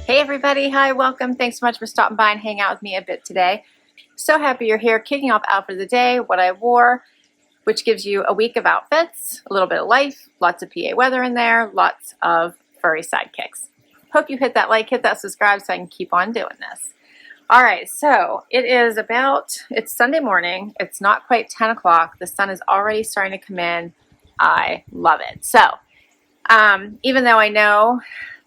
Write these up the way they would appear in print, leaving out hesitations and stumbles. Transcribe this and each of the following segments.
Hey everybody, hi, welcome. Thanks so much for stopping by and hanging out with me a bit today. So happy you're here. Kicking off outfit of the day, what I wore, which gives you a week of outfits, a little bit of life, lots of PA weather in there, lots of furry sidekicks. Hope you hit that like, hit that subscribe so I can keep on doing this. All right, so it's Sunday morning. It's not quite 10 o'clock. The sun is already starting to come in. I love it. So even though I know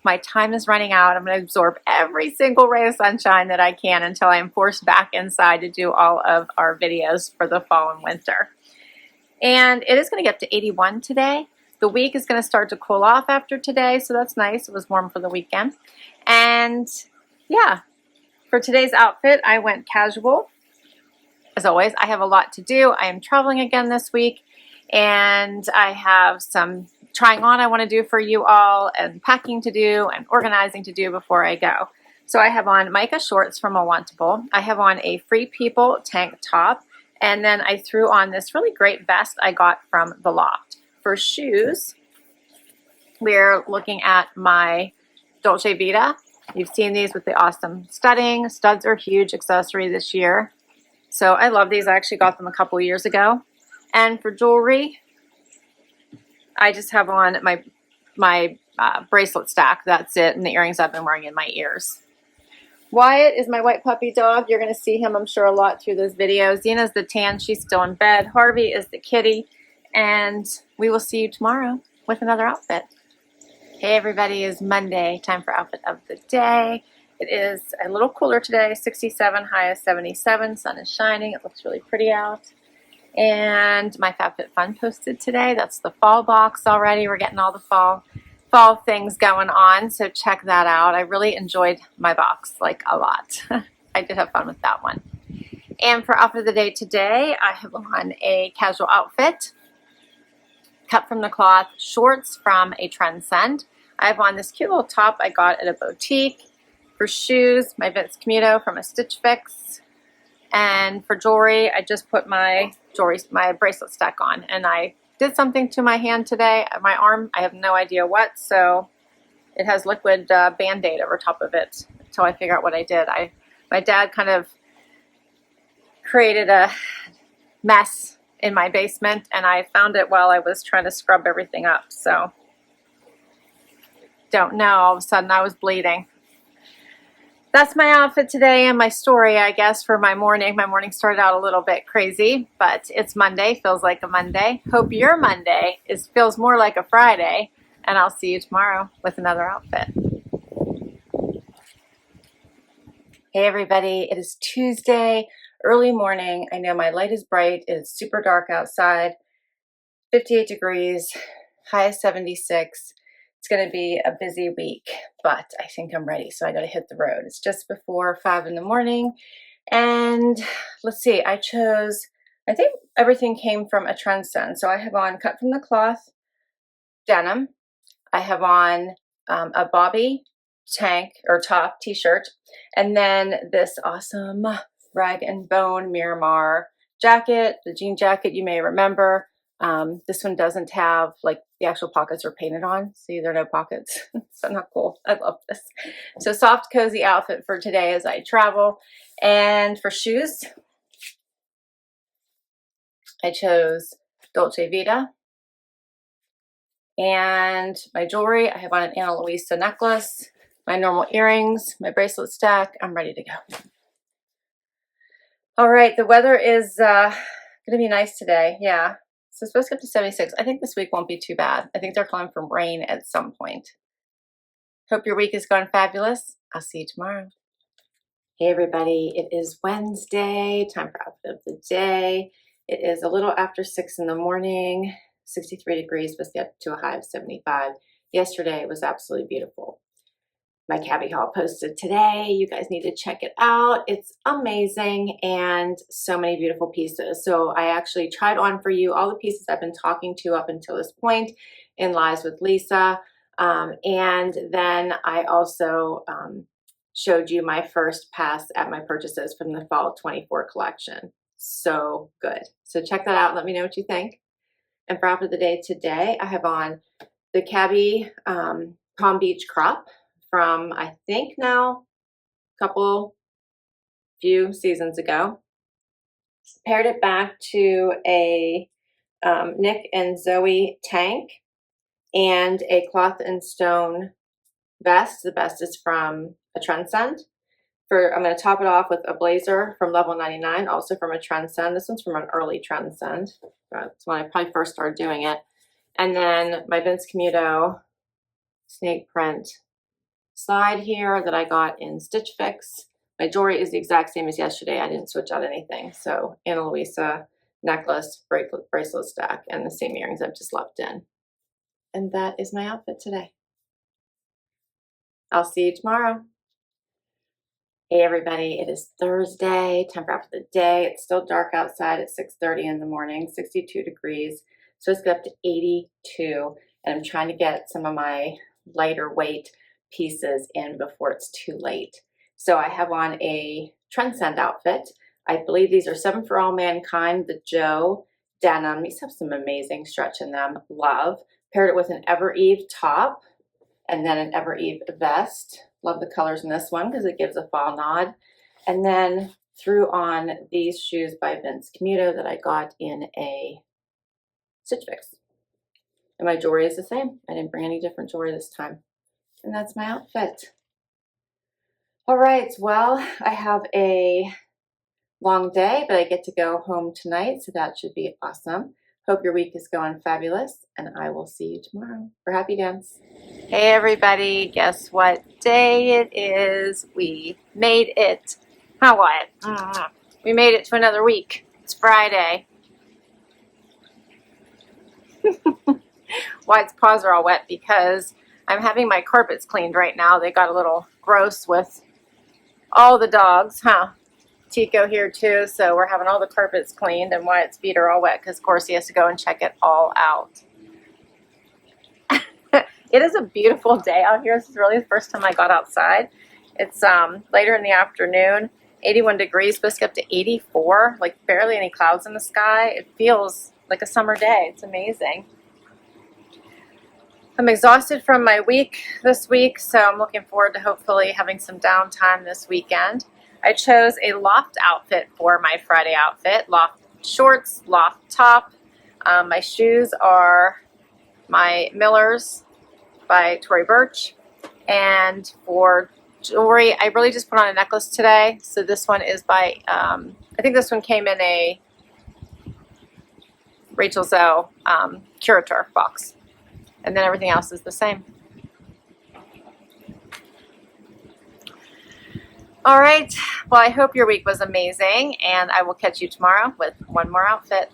my time is running out, I'm going to absorb every single ray of sunshine that I can until I am forced back inside to do all of our videos for the fall and winter. And it is going to get up to 81 today. The week is going to start to cool off after today, so that's nice. It was warm for the weekend. And yeah, for today's outfit, I went casual. As always, I have a lot to do. I am traveling again this week, and I have some trying on I want to do for you all, and packing to do, and organizing to do before I go. So I have on Mica shorts from Wantable. I have on a Free People tank top, and then I threw on this really great vest I got from the Loft. For shoes, we're looking at my Dolce Vita. You've seen these with the awesome studding. Studs are a huge accessory this year. So I love these. I actually got them a couple years ago. And for jewelry, I just have on my bracelet stack. That's it. And the earrings I've been wearing in my ears. Wyatt is my white puppy dog. You're going to see him, I'm sure, a lot through this video. Zena's the tan. She's still in bed. Harvey is the kitty. And we will see you tomorrow with another outfit. Hey everybody, it's Monday. Time for outfit of the day. It is a little cooler today. 67, high of 77. Sun is shining. It looks really pretty out. And my FabFitFun posted today. That's the fall box already. We're getting all the fall things going on, so check that out. I really enjoyed my box, like a lot. I did have fun with that one. And for outfit of the day today, I have on a casual outfit, cut from the cloth, shorts from a Trendsend. I have on this cute little top I got at a boutique. For shoes, my Vince Camuto from a Stitch Fix. And for jewelry, I just put my bracelet stack on, and I did something to my hand today, my arm. I have no idea what, so it has liquid Band-Aid over top of it until I figure out what I did. My dad kind of created a mess in my basement, and I found it while I was trying to scrub everything up. So don't know, all of a sudden I was bleeding. That's my outfit today and my story, I guess, for my morning. My morning started out a little bit crazy, but it's Monday, feels like a Monday. Hope your Monday feels more like a Friday, and I'll see you tomorrow with another outfit. Hey everybody, it is Tuesday, early morning. I know my light is bright. It's super dark outside, 58 degrees, high of 76. It's going to be a busy week, but I think I'm ready, so I got to hit the road. It's just before 5 in the morning, and let's see, I think everything came from a Trendsend. So I have on cut from the cloth denim. I have on a Bobi tank or top t-shirt, and then this awesome rag and bone Miramar jacket, the jean jacket you may remember. This one doesn't have, like, the actual pockets are painted on. See, there are no pockets. So not cool. I love this. So soft, cozy outfit for today as I travel. And for shoes, I chose Dolce Vita. And my jewelry, I have on an Ana Luisa necklace, my normal earrings, my bracelet stack. I'm ready to go. All right, the weather is going to be nice today. Yeah. So it's supposed to get to 76. I think this week won't be too bad. I think they're calling for rain at some point. Hope your week is going fabulous. I'll see you tomorrow. Hey everybody, it is Wednesday, time for outfit of the day. It is a little after 6 in the morning, 63 degrees, supposed to get to a high of 75. Yesterday it was absolutely beautiful. My Cabi haul posted today. You guys need to check it out. It's amazing and so many beautiful pieces. So I actually tried on for you all the pieces I've been talking to up until this point in Lives with Lisa. And then I also showed you my first pass at my purchases from the fall 24 collection. So good. So check that out. Let me know what you think. And for outfit of the day today, I have on the Cabi Palm Beach crop from, I think now, few seasons ago. Paired it back to a Nic and Zoe tank and a cloth and stone vest. The vest is from a Trendsend. I'm going to top it off with a blazer from Level 99, also from a Trendsend. This one's from an early Trendsend. That's when I probably first started doing it. And then my Vince Camuto snake print slide here that I got in Stitch Fix. My jewelry is the exact same as yesterday. I didn't switch out anything. So Anna Luisa necklace, bracelet stack, and the same earrings I've just left in. And that is my outfit today. I'll see you tomorrow. Hey everybody, it is Thursday, time for after the day. It's still dark outside at 6:30 in the morning, 62 degrees. So it's got up to 82, and I'm trying to get some of my lighter weight pieces in before it's too late. So I have on a Trendsend outfit. I believe these are 7 for All Mankind, the Joe denim. These have some amazing stretch in them, love. Paired it with an Ever Eve top and then an Ever Eve vest. Love the colors in this one because it gives a fall nod. And then threw on these shoes by Vince Camuto that I got in a Stitch Fix. And my jewelry is the same. I didn't bring any different jewelry this time. And that's my outfit. All right, well, I have a long day, but I get to go home tonight, so that should be awesome. Hope your week is going fabulous, and I will see you tomorrow for Happy Dance. Hey everybody, guess what day it is? We made it. How what? We made it to another week. It's Friday. Wyatt's paws are all wet because I'm having my carpets cleaned right now. They got a little gross with all the dogs, huh? Tico here too, so we're having all the carpets cleaned, and Wyatt's feet are all wet because of course he has to go and check it all out. It is a beautiful day out here. This is really the first time I got outside. It's later in the afternoon, 81 degrees, supposed to get up to 84, like barely any clouds in the sky. It feels like a summer day. It's amazing. I'm exhausted from my week this week, so I'm looking forward to hopefully having some downtime this weekend. I chose a loft outfit for my Friday outfit. Loft shorts, loft top. My shoes are my Millers by Tory Burch. And for jewelry, I really just put on a necklace today. So this one is by, I think this one came in a Rachel Zoe Curator box. And then everything else is the same. All right, well, I hope your week was amazing, and I will catch you tomorrow with one more outfit.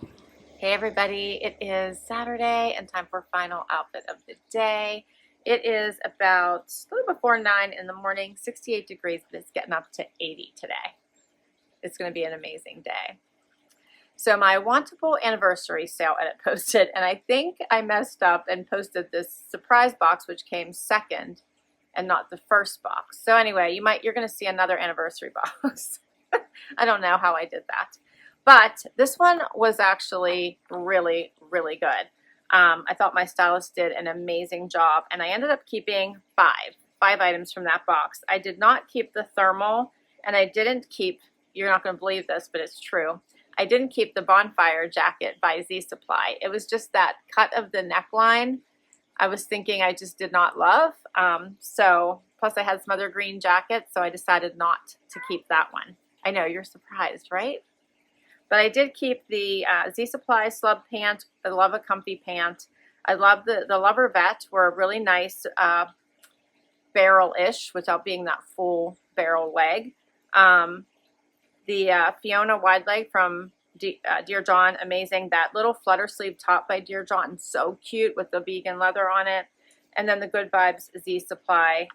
Hey everybody, it is Saturday and time for final outfit of the day. It is about a little before 9 in the morning, 68 degrees, but it's getting up to 80 today. It's going to be an amazing day. So my Wantable anniversary sale edit posted, and I think I messed up and posted this surprise box, which came second and not the first box. So anyway, you're going to see another anniversary box. I don't know how I did that. But this one was actually really, really good. I thought my stylist did an amazing job, and I ended up keeping five items from that box. I did not keep the thermal, and I didn't keep, you're not going to believe this, but it's true, I didn't keep the bonfire jacket by Z Supply. It was just that cut of the neckline I was thinking I just did not love. So plus I had some other green jackets, so I decided not to keep that one. I know, you're surprised, right? But I did keep the Z Supply slub pant. I love a comfy pant. I love the Lovervette, were a really nice barrel-ish without being that full barrel leg. The Fiona wide leg from Dear John, amazing. That little flutter sleeve top by Dear John, so cute with the vegan leather on it. And then the Good Vibes Z Supply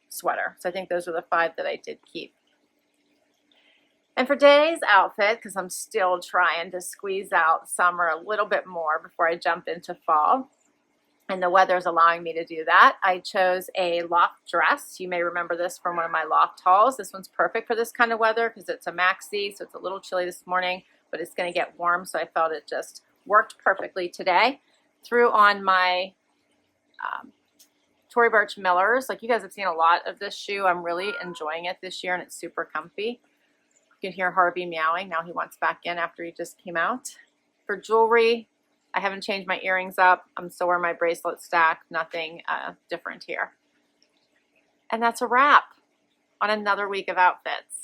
sweater. So I think those are the 5 that I did keep. And for today's outfit, because I'm still trying to squeeze out summer a little bit more before I jump into fall, and the weather's allowing me to do that, I chose a loft dress. You may remember this from one of my loft hauls. This one's perfect for this kind of weather because it's a maxi, so it's a little chilly this morning, but it's going to get warm, so I felt it just worked perfectly today. Threw on my Tory Burch Miller's. Like, you guys have seen a lot of this shoe. I'm really enjoying it this year, and it's super comfy. You can hear Harvey meowing. Now he wants back in after he just came out. For jewelry, I haven't changed my earrings up. I'm still wearing my bracelet stack. Nothing different here. And that's a wrap on another week of outfits.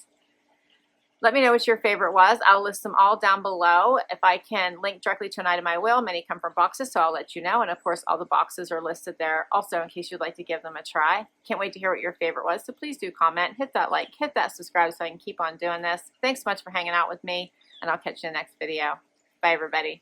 Let me know what your favorite was. I'll list them all down below. If I can link directly to an item, I will. Many come from boxes, so I'll let you know. And of course, all the boxes are listed there also in case you'd like to give them a try. Can't wait to hear what your favorite was. So please do comment, hit that like, hit that subscribe so I can keep on doing this. Thanks so much for hanging out with me, and I'll catch you in the next video. Bye, everybody.